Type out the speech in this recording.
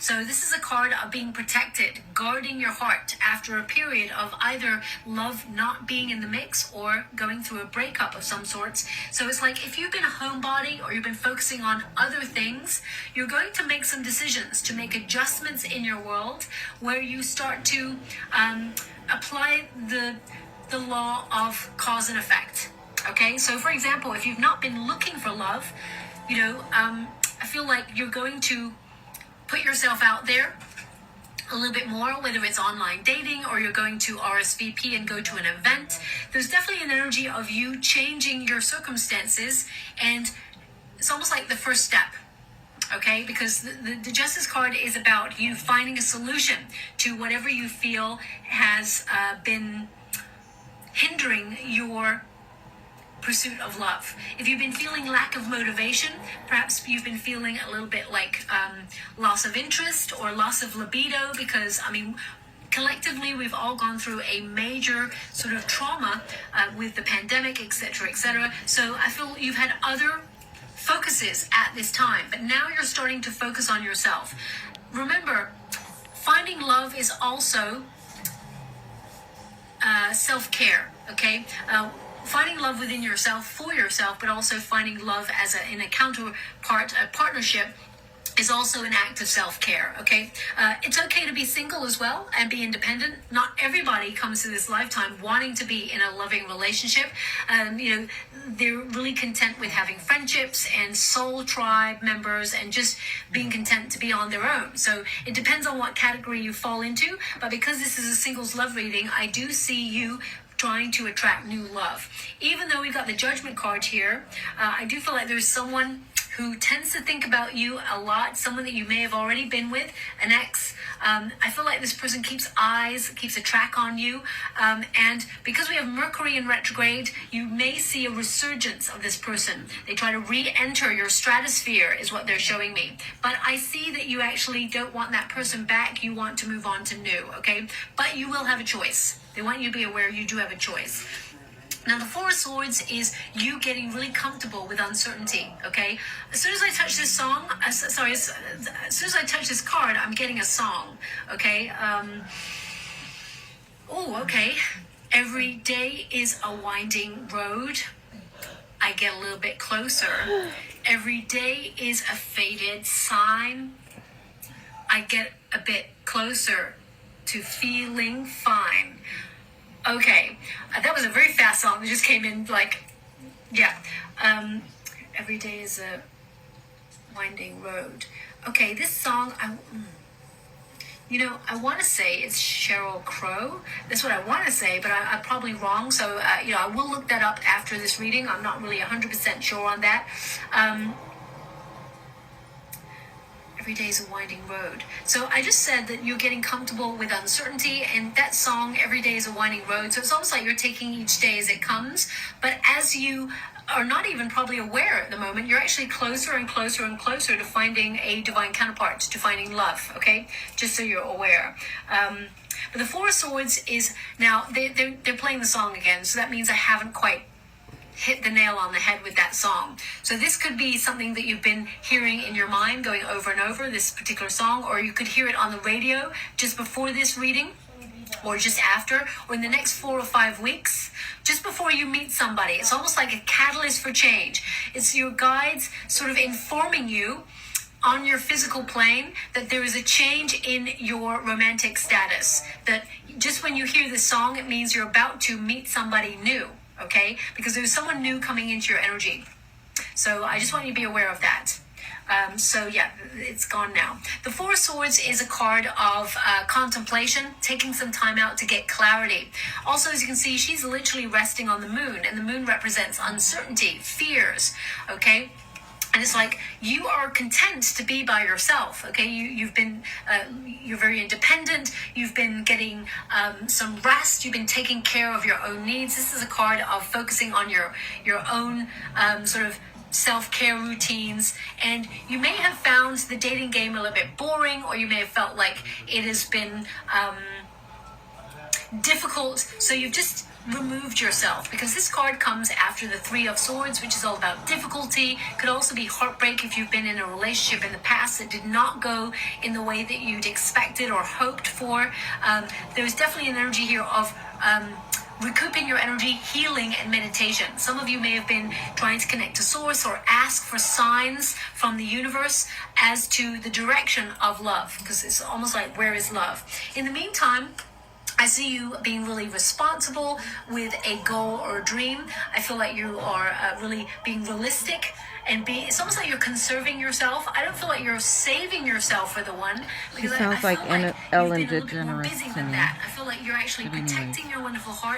So this is a card of being protected, guarding your heart after a period of either love not being in the mix or going through a breakup of some sorts. So it's like if you've been a homebody or you've been focusing on other things, you're going to make some decisions to make adjustments in your world where you start to apply the law of cause and effect. Okay, so for example, if you've not been looking for love, I feel like you're going to put yourself out there a little bit more, whether it's online dating or you're going to RSVP and go to an event. There's definitely an energy of you changing your circumstances, and it's almost like the first step. Okay, because the Justice card is about you finding a solution to whatever you feel has been hindering your pursuit of love. If you've been feeling lack of motivation, perhaps you've been feeling a little bit like loss of interest or loss of libido, because collectively we've all gone through a major sort of trauma with the pandemic, etc., etc. So I feel you've had other focuses at this time, but now you're starting to focus on yourself. Remember, finding love is also self-care, okay? Finding love within yourself, for yourself, but also finding love as in a counterpart, a partnership, is also an act of self-care, okay? It's okay to be single as well and be independent. Not everybody comes to this lifetime wanting to be in a loving relationship. They're really content with having friendships and soul tribe members and just being content to be on their own. So it depends on what category you fall into, but because this is a singles love reading, I do see you trying to attract new love. Even though we've got the Judgment card here, I do feel like there's someone who tends to think about you a lot, someone that you may have already been with, an ex. I feel like this person keeps a track on you. And because we have Mercury in retrograde, you may see a resurgence of this person. They try to re-enter your stratosphere is what they're showing me. But I see that you actually don't want that person back. You want to move on to new, okay? But you will have a choice. They want you to be aware you do have a choice. Now, the Four of Swords is you getting really comfortable with uncertainty, okay? As soon as I touch this as soon as I touch this card, I'm getting a song, okay? Okay. Every day is a winding road. I get a little bit closer. Every day is a faded sign. I get a bit closer to feeling fine. Okay, that was a very fast song. It just came in every day is a winding road. Okay, this song, I want to say it's Sheryl Crow. That's what I want to say, but I'm probably wrong. So, I will look that up after this reading. I'm not really 100% sure on that. Every day is a winding road. So I just said that you're getting comfortable with uncertainty, and that song, Every Day is a Winding Road. So it's almost like you're taking each day as it comes. But as you are not even probably aware at the moment, you're actually closer and closer and closer to finding a divine counterpart, to finding love, okay? Just so you're aware. But the Four of Swords is, now, they're playing the song again, so that means I haven't quite hit the nail on the head with that song. So this could be something that you've been hearing in your mind going over and over, this particular song, or you could hear it on the radio just before this reading, or just after, or in the next 4 or 5 weeks, just before you meet somebody. It's almost like a catalyst for change. It's your guides sort of informing you on your physical plane that there is a change in your romantic status. That just when you hear this song, it means you're about to meet somebody new. Okay, because there's someone new coming into your energy. So I just want you to be aware of that. It's gone now. The Four of Swords is a card of contemplation, taking some time out to get clarity. Also, as you can see, she's literally resting on the moon, and the moon represents uncertainty, fears, okay? And it's like you are content to be by yourself, okay? You've been, you're very independent. You've been getting some rest. You've been taking care of your own needs. This is a card of focusing on your own sort of self-care routines. And you may have found the dating game a little bit boring, or you may have felt like it has been difficult. So you've just removed yourself, because this card comes after the Three of Swords, which is all about difficulty. Could also be heartbreak if you've been in a relationship in the past that did not go in the way that you'd expected or hoped for. There's definitely an energy here of recouping your energy, healing, and meditation. Some of you may have been trying to connect to source or ask for signs from the universe as to the direction of love, because it's almost like, where is love? In the meantime, I see you being really responsible with a goal or a dream. I feel like you are really being realistic, and it's almost like you're conserving yourself. I don't feel like you're saving yourself for the one, She because sounds I like feel like Ellen you've been a little bit more DeGeneres busy to than me. that. I feel like you're actually But anyways. protecting your wonderful heart